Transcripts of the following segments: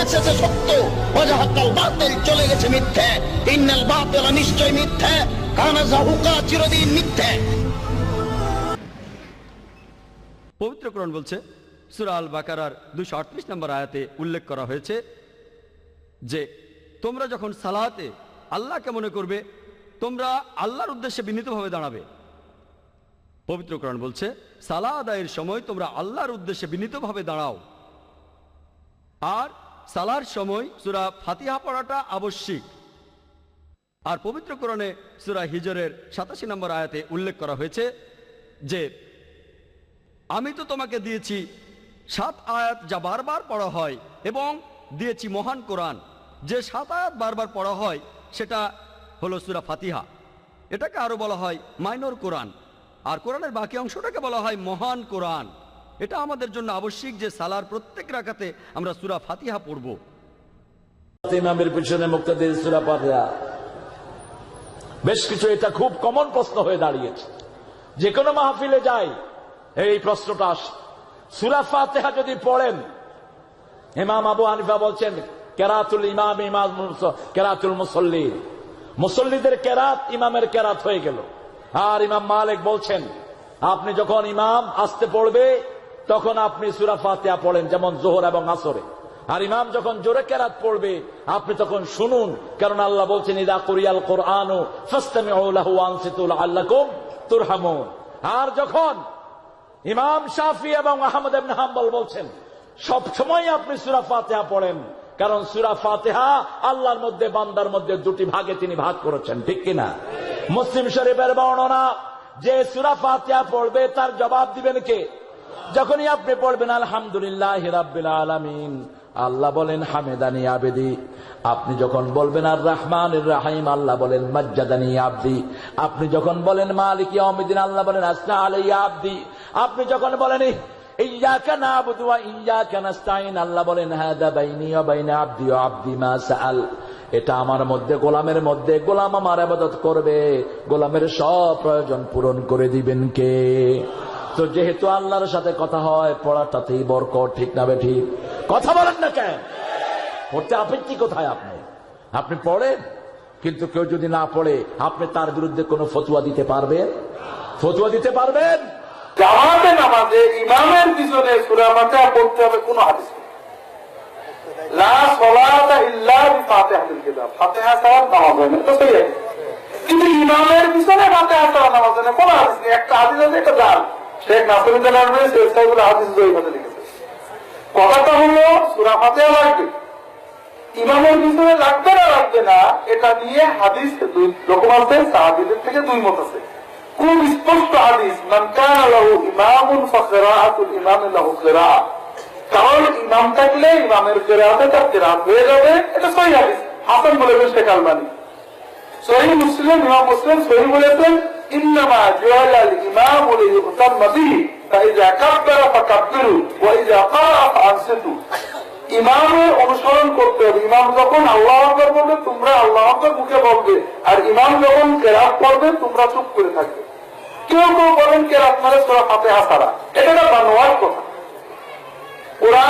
এসেছে সত্য, ওয়াজাহাকাল বাতিল চলে গেছে মিথ্যে। ইন্নাল বাতিলা নিশ্চয় মিথ্যে, কানা যাহুকা চিরদিন মিথ্যে। পবিত্র কোরআন বলছে, সূরা আল বাকারার 238 নম্বর আয়াতে উল্লেখ করা হয়েছে যে তোমরা যখন সালাতে আল্লাহকে মনে করবে, তোমরা আল্লাহর উদ্দেশ্যে বিনীতভাবে দাঁড়াবে। পবিত্র কোরআন বলছে, সালাহ আদায়ের সময় তোমরা আল্লাহর উদ্দেশ্যে বিনীতভাবে দাঁড়াও। আর সালার সময় সূরা ফাতিহা পড়াটা আবশ্যিক। আর পবিত্র কোরআনে সূরা হিজরের 87 নম্বর আয়াতে উল্লেখ করা হয়েছে যে আমি তো তোমাকে দিয়েছি 7 আয়াত যা বারবার পড়া হয়, এবং দিয়েছি মহান কোরআন। যে 7 আয়াত বারবার পড়া হয় সেটা হলো সূরা ফাতিহা। এটাকে আরো বলা হয় মাইনর কোরআন, আর কোরআনের বাকি অংশটাকে বলা হয় মহান কোরআন। এটা আমাদের জন্য আবশ্যিক যে সালার প্রত্যেক রাকাতে আমরা সূরা ফাতিহা পড়ব। ইমামের পিছনে মুক্তাদির সূরা ফাতিহা, বেশ কিছু এটা খুব কমন প্রশ্ন হয়ে দাঁড়িয়েছে। যে কোনো মাহফিলে যাই এই প্রশ্নটা আসে, সূরা ফাতিহা যদি পড়েন, ইমাম আবু হানিফা বলছেন কেরাতুল ইমাম ইমাম কেরাতুল মুসল্লি, মুসল্লিদের কেরাত ইমামের কেরাত হয়ে গেল। আর ইমাম মালিক বলছেন আপনি যখন ইমাম আসতে পড়বে তখন আপনি সূরা ফাতিহা পড়েন, যেমন যোহর এবং আসরে। আর ইমাম যখন জোরে কেরাত পড়বে আপনি তখন শুনুন, কারণ আল্লাহ বলছেন ইদা কুরিয়াল কুরআনু ফাসতামিউ লাহু ওয়ানসিতু লাআল্লাকুম তুরহামুন। আর যখন ইমাম শাফি এবং আহমদ ইবনে হাম্বল বলছেন সব সময় আপনি সূরা ফাতিহা পড়েন, কারণ সূরা ফাতিহা আল্লাহর মধ্যে বান্দার মধ্যে দুটি ভাগে তিনি ভাগ করেছেন, ঠিক কিনা? মুসলিম শরীফের বর্ণনা যে সূরা ফাতিহা পড়বে তার জবাব দিবেন কে? যখনই আপনি পড়বেন আলহামদুলিল্লাহি রাব্বিল আলামিন, আল্লাহ বলেন হামেদানি আবেদি। আপনি যখন বলবেন আর রহমানির রহিম, আল্লাহ বলেন মাজ্জাদানি আবদি। আপনি যখন বলেন মালিক ইয়াউমিদ্দিন, আল্লাহ বলেন আসনা আলাইয়া আবদি। আপনি যখন বলেন ইয়্যাকা না'বুদু ওয়া ইয়্যাকা নাস্তাইন, আল্লাহ বলেন হাদা বাইনি ওয়া বাইনা আবদি ওয়া আবদি মা সাআল। এটা আমার মধ্যে, গোলামের মধ্যে, গোলাম আমার ইবাদত করবে, গোলামের সব প্রয়োজন পূরণ করে দিবেন কে? তো যেহেতু আল্লাহর সাথে কথা হয়, পড়াটাতেই বরকত, ঠিক না বেঠিক? কথা বলেন না কেন? পড়তে আপত্তি কোথায়? আপনি পড়েন, কিন্তু কেউ যদি না পড়ে আপনি তার বিরুদ্ধে কোনো ফতোয়া দিতে পারবেন? ফতোয়া দিতে পারবেন? জামাতে নামাজে ইমামের পিছনে সূরা ফাতিহা পড়তে হবে কোন হাদিস নেই। লা সালাতা ইল্লা বিফাতিহাতিল কিতাব, ফাতিহা ছাড়া নামাজ হয় না, এটা সহি আছে। কিন্তু ইমামের পিছনে ফাতিহা ছাড়া নামাজ হয় না, কোন হাদিস নেই। একটা হাদিস আছে, এটা জাল। শেখ নাসিরুদ্দিন আলবানী শেখ সাহেবুল হাদিস জয়ীফাতে লিখেছে। কথাটা হলো সূরা ফাতিহা লাগবে, ইমামের পিছনে লাগবে না লাগবে না এটা নিয়ে হাদিস দুই রকম আছে, সাহাবীদের থেকে দুই মত আছে। খুব স্পষ্ট হাদিস, মান কানা লাহু ইমামুন ফাকিরাআতুল ইমামি লাহু কিরাআহ, কারণ ইমাম থাকলে ইমামের কিরাআতে তার কিরাআত হয়ে যাবে, এটা সহিহ হাদিস। হাসান বলেছেন শেখ আলবানী। সহিহ মুসলিম, ইমাম মুসলিম সহিহ বলেছেন ইন্নামা জুআলাল ইমামু লিয়ুতাম্মা বিহি ফাইযা কাব্বারা ফাকাব্বিরু ওয়া ইযা ক্বারাআ ফাআনসিতু। ইমামের অনুসরণ করতে হবে। ইমাম যখন আল্লাহু আকবার বলবে তোমরা আল্লাহু আকবার মুখে বলবে, আর ইমাম যখন কিরাত পড়বে তোমরা চুপ করে থাকবে। কেউ কেউ বলেন কিরাত মানে সূরা ফাতিহা ছাড়া, এটা একটা বানোয়াট কথা। ওরা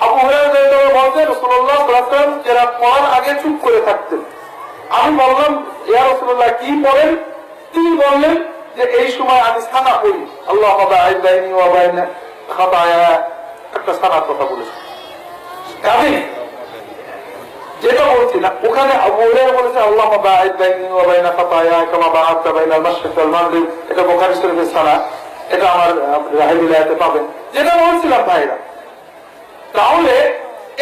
আবু হুরায়রা রাদিয়াল্লাহু বলতেন রাসূলুল্লাহ সাল্লাল্লাহু আলাইহি ওয়াসাল্লাম কিরাত পড়ার আগে চুপ করে থাকতেন। আমি বললাম ইয়া রাসূলুল্লাহ কি পড়েন? তিনি বললেন যে এই সময় আমি সানা পড়ি, আল্লাহুম্মা বা'id বাইনি ওয়া বাইনা খাতায়া, একটা সানার কথা বলেছেন। কাজে যেটা বলছি না, ওখানে আবু হুরায়রা বলেছে আল্লাহুম্মা বা'id বাইনি ওয়া বাইনা খাতায়া কামা বা'আদতা বাইনাল মাশরিক ওয়াল মাগরিব, এটা বুখারী শরীফের সানা, এটা আমার রাহিল বিলায়াতে পাবেন। যেটা বলছিলাম ভাইরা, তাহলে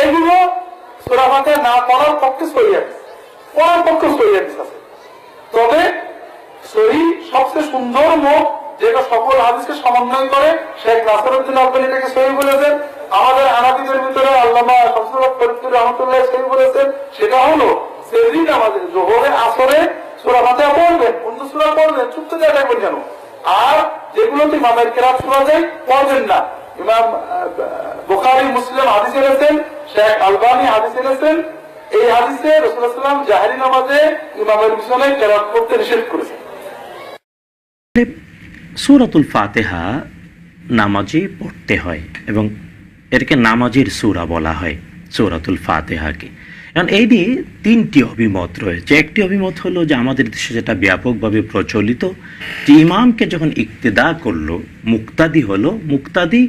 এগুলো সূরা ফাতিহা না পড়ার পক্ষে সহিহ হাদিস, পড়ার পক্ষে সহিহ হাদিস আছে। তবে সহিহ সবচেয়ে সুন্দর মত যেটা সকল হাদিসকে সমন্বয় করে, শেখ নাসিরুদ্দিন আলবানী এটাকে সহিহ বলেছেন। আমাদের হানাফিদের ভিতরে আল্লামা শামসুল ফরিদপুর রাহমাতুল্লাহ সহিহ বলেছেন, সেটা হলো সেহরি নামাজে যোহরে আসরে সূরা ফাতিহা পড়বেন, অন্য সূরা পড়বেন, চুপ করে থাকবেন কেন? আর যেগুলোতে ইমামের কিরাত শোনা যায় পড়বেন না। ইমাম বুখারী মুসলিম হাদিস এনেছেন, শেখ আলবানী হাদিস এনেছেন। এই হাদিসে রাসূলুল্লাহ সাল্লাল্লাহু আলাইহি ওয়াসাল্লাম জাহেরি নামাজে ইমামের পিছনে কিরাত পড়তে নিষেধ করেছেন। সূরাতুল ফাতিহা নামাজে পড়তে হয় এবং এটাকে নামাজের সূরা বলা হয়। সূরাতুল ফাতিহাকে। কারণ এই নিয়ে তিনটি অভিমত রয়েছে। একটি অভিমত হলো যে আমাদের দেশে যেটা ব্যাপকভাবে প্রচলিত, যে ইমামকে যখন ইক্তেদা করলো, মুক্তাদি হলো, মুক্তাদি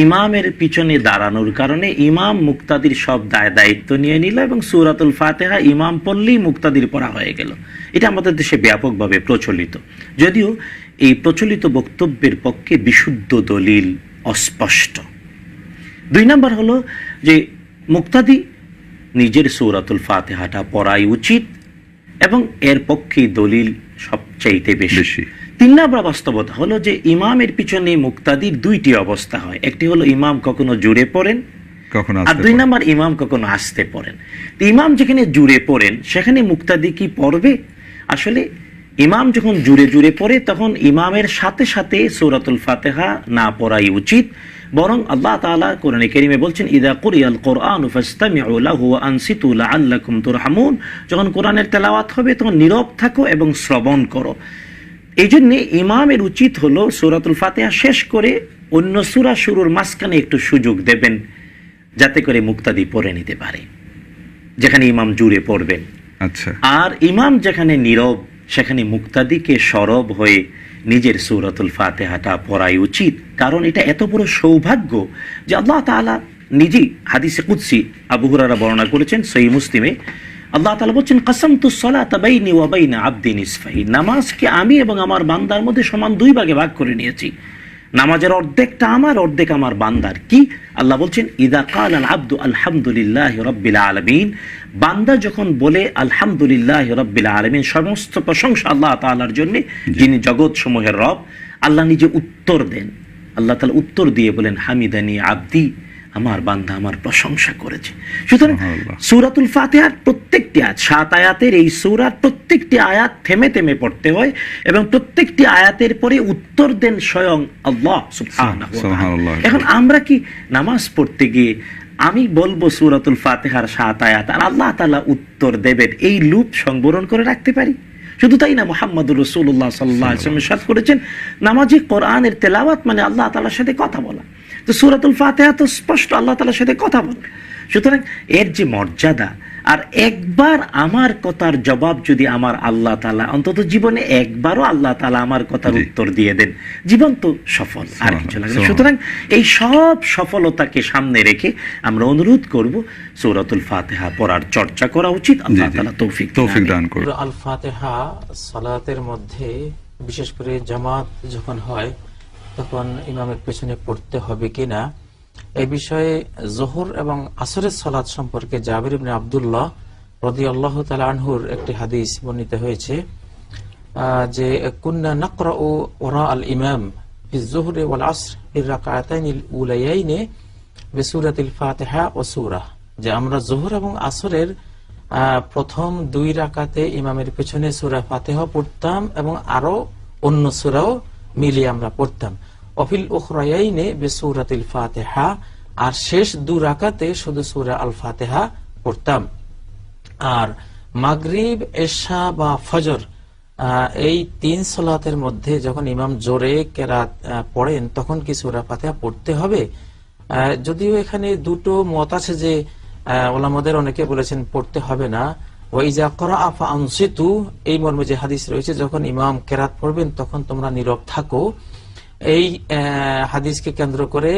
ইমামের পিছনে দাঁড়ানোর কারণে ইমাম মুক্তাদির সব দায়িত্ব নিয়ে নিল এবং সূরাতুল ফাতিহা ইমাম পড়লেই মুক্তাদির পড়া হয়ে গেল। এটা আমাদের দেশে ব্যাপকভাবে প্রচলিত, যদিও এই প্রচলিত বক্তব্যের পক্ষে বিশুদ্ধ দলিল অস্পষ্ট। 2 নম্বর হলো যে মুক্তাদি নিজের সূরাতুল ফাতিহাটা পড়াই উচিত এবং এর পক্ষে দলিল সবচাইতে বেশি। 3 নম্বর বাস্তবতা হলো যে ইমামের পিছনে মুক্তাদির 2টি অবস্থা হয়। একটি হলো ইমাম কখনো জুড়ে পড়েন, আর 2 নম্বর ইমাম কখনো আস্তে পড়েন। ইমাম যেখানে জুড়ে পড়েন সেখানে মুক্তাদি কি পড়বে? আসলে ইমাম যখন জুড়ে জুড়ে পড়ে তখন ইমামের সাথে সাথে সূরাতুল ফাতিহা না পড়াই উচিত, বরং আল্লাহ তাআলা কোরআনে কারীমে বলছেন ইযা কুরিয়াল কুরআনু ফাসতামিউ লাহু ওয়া আনসিতু লাআল্লাকুম তুরহামুন। যখন কোরআনের তেলাওয়াত হবে তখন নীরব থাকো এবং শ্রবণ করো। এই জন্য ইমামের উচিত হলো সূরাতুল ফাতিহা শেষ করে অন্য সূরা শুরুর মাঝখানে একটু সুযোগ দেবেন, যাতে করে মুক্তাদি পড়ে নিতে পারে যেখানে ইমাম জুড়ে পড়বেন। আচ্ছা, আর ইমাম যেখানে নীরব সেখানে মুক্তাদিকে সরব হয়ে নিজের সূরাতুল ফাতিহাটা পড়াই উচিত। কারণ এটা এত বড় সৌভাগ্য যে আল্লাহ তাআলা নিজেই হাদিসে কুদসি আবু হুরায়রা বর্ণনা করেছেন সহিহ মুসলিমে, আল্লাহ তাআলা বলছেন কাসামতুস সালাতা বাইনি ওয়া বাইনা আবদি নিসফাইন, নামাজকে আমি এবং আমার বান্দার মধ্যে সমান 2 ভাগে ভাগ করে নিয়েছি। নামাজের অর্ধেকটা আমার, অর্ধেক আমার বান্দার। কি আল্লাহ বলছেন ইযা ক্বালাল আবদু আলহামদুলিল্লাহি রাব্বিল আলামিন, বান্দা যখন বলে আলহামদুলিল্লাহি রাব্বিল আলামিন, সমস্ত প্রশংসা আল্লাহ তাআলার জন্য যিনি জগৎ সমূহের রব, আল্লাহ নিজে উত্তর দেন। আল্লাহ তাআলা উত্তর দিয়ে বলেন হামিদানি আবদি, আমার বান্দা আমার প্রশংসা করেছে। সুতরাং সূরাতুল ফাতিহার প্রত্যেকটি আয়াত, 7 আয়াতের এই সূরার প্রত্যেকটি আয়াত থেমে থেমে পড়তে হয় এবং প্রত্যেকটি আয়াতের পরে উত্তর দেন স্বয়ং আল্লাহ সুবহানাহু ওয়া তাআলা। এখন আমরা কি নামাজ পড়তে গিয়ে আমি বলবো সূরাতুল ফাতিহার 7 আয়াত আর আল্লাহ তাআলা উত্তর দেবেন, এই লুপ সংবরণ করে রাখতে পারি? শুধু তাই না, মুহাম্মদুর রাসূলুল্লাহ সাল্লাল্লাহু আলাইহি ওয়াসাল্লাম ইরশাদ করেছেন নামাজে কোরআনের তেলাওয়াত মানে আল্লাহ তাআলার সাথে কথা বলা। তো সূরাতুল ফাতিহা তো স্পষ্ট আল্লাহ তাআলার সাথে কথা বলে। সুতরাং এর যে মর্যাদা, আর একবার আমার কথার জবাব যদি আমার আল্লাহ তাআলা অন্তত জীবনে একবারও আল্লাহ তাআলা আমার কথার উত্তর দিয়ে দেন, জীবন তো সফল, আর কিছু লাগে না। সুতরাং এই সব সফলতাকে সামনে রেখে আমরা অনুরোধ করব সূরাতুল ফাতিহা পড়ার চর্চা করা উচিত। আল্লাহ তাআলা তৌফিক দান করুন। আল ফাতিহা সালাতের মধ্যে বিশেষ করে জামাত যখন হয় তখন ইমামের পেছনে পড়তে হবে কিনা, এই বিষয়ে যোহর এবং আসরের সালাত সম্পর্কে জাবির ইবনে আব্দুল্লাহ রাদিয়াল্লাহু তাআলা আনহুর একটি হাদিস বর্ণিত হয়েছে যে কুন্না নাকরাউ ওরা আল ইমাম ফি যুহরি ওয়াল আসর ফি রাকাতাইনিল উলায়াইনি বিসূরাতিল ফাতিহা ওয়া সূরা, যে আমরা যোহর এবং আসরের প্রথম 2 রাকাতে ইমামের পেছনে সূরা ফাতিহা পড়তাম এবং আরো অন্য সূরাও মিলিয়ে আমরা পড়তাম। অফিল উখরায়াইনে বিসূরাতিল ফাতিহা, আর শেষ 2 রাকাতে শুধু সূরা আল ফাতিহা পড়তাম। আর মাগরিব, এশা বা ফজর এই 3 সালাতের মধ্যে যখন ইমাম জোরে কেরাত পড়েন তখন কি সূরা ফাতিহা পড়তে হবে? যদিও এখানে 2টো মত আছে, যে ওলামাদের অনেকে বলেছেন পড়তে হবে না, ওয়াইজা ক্রাআ ফাআনসিতু এই মর্মে যে হাদিস রয়েছে যখন ইমাম কেরাত পড়বেন তখন তোমরা নীরব থাকো। এই হাদিসকে কেন্দ্র করে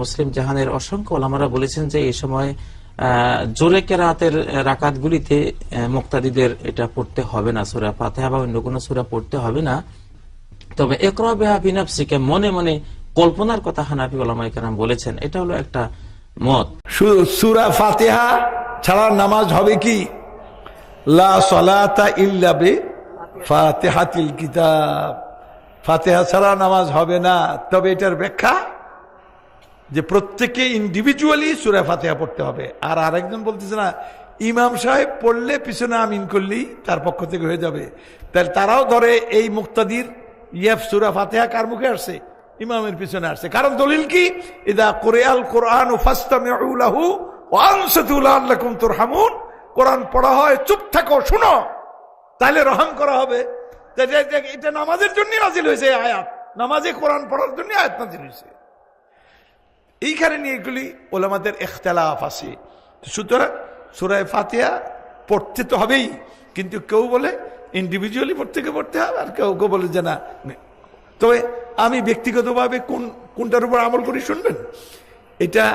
মুসলিম জাহানের অসংখ্য ওলামারা বলেছেন যে এই সময় জোরে কেরাতের রাকাতগুলিতে মুক্তাদিদের এটা পড়তে হবে না, সূরা ফাতিহা বা অন্য কোনো সূরা পড়তে হবে না। তবে ইকরা বিহা বিনাফসিকা, মনে মনে কল্পনার কথা হানাফি ওলামায়ে কেরাম বলেছেন, এটা হলো একটা মত। সূরা ফাতিহা ছাড়া নামাজ হবে কি? লা সালাতা ইল্লা বি ফাতিহাতিল কিতাব, ফাতিহা ছাড়া নামাজ হবে না। তবে এটার ব্যাখ্যা যে প্রত্যেকে ইন্ডিভিজুয়ালি সূরা ফাতিহা পড়তে হবে। আর আরেকজন বলতেছে না ইমাম সাহেব পড়লে পিছনে আমিন করলেই তার পক্ষ থেকে হয়ে যাবে। তাহলে তারাও ধরে এই মুক্তাদির সূরা ফাতিহা কার মুখে আসছে? ইমামের পিছনে আসছে। কারণ দলিল কি? ইদা কুরিআল কুরআনু ফাসতামিউ লাহু ওয়া আনসিতু লাআল্লাকুম তুরহামুন, কোরআন পড়া হয় চুপ থাকো শুনো, তাহলে রহম করা হবে। এটা নামাজের জন্য নাজিল হয়েছে আয়াত, নামাজে কোরআন পড়ার জন্য আয়াত নাজিল হয়েছে। এইখানে নিয়ে এগুলি ওলামাদের ইখতিলাফ আছে সুতরাং সূরা ফাতিহা পড়তে তো হবেই, কিন্তু কেউ বলে ইন্ডিভিজুয়ালি পড়তে হবে, আর কেউ কেউ বলে যে না। তবে আমি ব্যক্তিগতভাবে কোনটার উপর আমল করি শুনবেন। এটা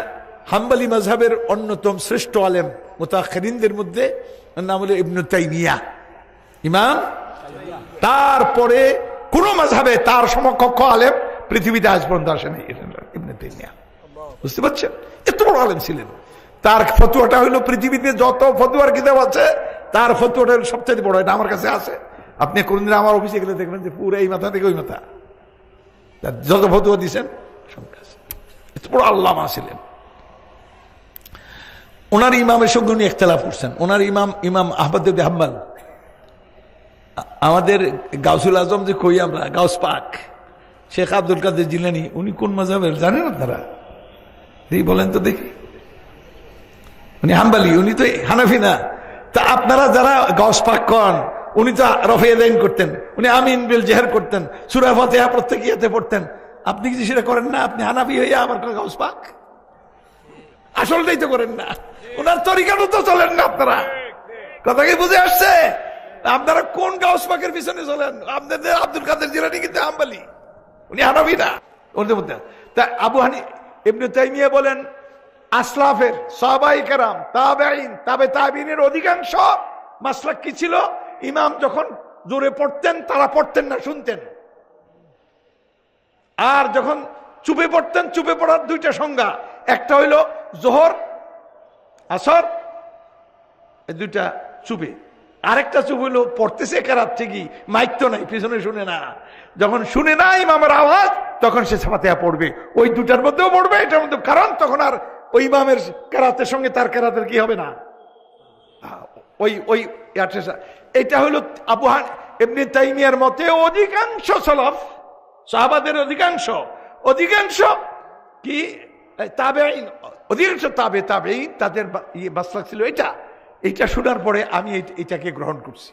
হাম্বলি মাযহাবের অন্যতম শ্রেষ্ঠ আলেম মুতাআখিরিনদের মধ্যে নাম হলো ইবনে তাইমিয়া ইমাম। তারপরে কোন মাযহাবে তার সমকক্ষ আলেম পৃথিবীতে আজ পর্যন্ত আসেনি ইবনে তাইমিয়া। বুঝতে পারছেন? এত বড় আলেম ছিলেন। তার ফতোয়াটা হলো পৃথিবীতে যত ফতোয়ার কিতাব আছে তার ফতোয়াটা হলো সবচেয়ে বড়। এটা আমার কাছে আছে, আপনি কোনদিন আমার অফিসে গেলে দেখবেন যে পুরো এই মাথা থেকে ওই মাথা যত ফতোয়া দিয়েছেন সব কাছে। এত বড় আল্লামা ছিলেন। ওনার ইমামের সঙ্গে উনি ইখতিলাফ করছেন। ওনার ইমাম আহমদ ইবনে হাম্বল, আমাদের গাউসুল আজম যে কই আমরা গাউস পাক শেখ আব্দুল কাদের জিলানী, উনি কোন মাযহাবের জানেন আপনারা? এই বলেন তো দেখি। উনি হাম্বলি, উনি তো হানাফি না। তা আপনারা যারা গাউস পাক কন, উনি তো রফিয়ে দাইন করতেন, উনি আমিন বিল জেহর করতেন, সূরা ফাতিহা প্রত্যেক ইয়াতে পড়তেন। আপনি কি সেটা করেন না? আপনি হানাফি হইয়া আবার গাউস পাক আসলটাই তো করেন না। ওনার তরিকাটা তো চলেন না আপনারা। কথা কি বুঝে আসছে? আপনারা কোন গাউস পাকের পিছনে চলেন? আপনাদের আব্দুল কাদের জিলানী কিন্তু হাম্বলি, উনি হানাফি না। তা আবু হানিফা ইবনে তাইমিয়া বলেন আসলাফের সাহাবায়ে কেরাম তাবেঈন তাবে তাবেঈনের অধিকাংশ মাসলাক কি ছিল? ইমাম যখন জোরে পড়তেন তারা পড়তেন না, শুনতেন। আর যখন চুপে পড়তেন, চুপে পড়ার দুইটা সংজ্ঞা, একটা হইল যোহর আসর, এই দুইটা চুপে। আরেকটা চুপ হইল পড়তেছে কেরাত ঠিকই, মাইক তো নাই, পিছনে শুনে না। যখন শুনে না ইমামের আওয়াজ তখন সে ফাতিহা পড়বে। ওই দুটার মধ্যেও পড়বে, এটার মধ্যে, কারণ তখন আর ওই ইমামের কেরাতের সঙ্গে তার কেরাতের কি হবে না। এটা হইল আবু ইবনে তাইমিয়ার মতে অধিকাংশ সালাফ সাহাবাদের অধিকাংশ কি তাবেঈন, অধিকাংশ তাবেঈন তাদের মাসলাক ছিল এটা। শোনার পরে আমি এটাকে গ্রহণ করছি।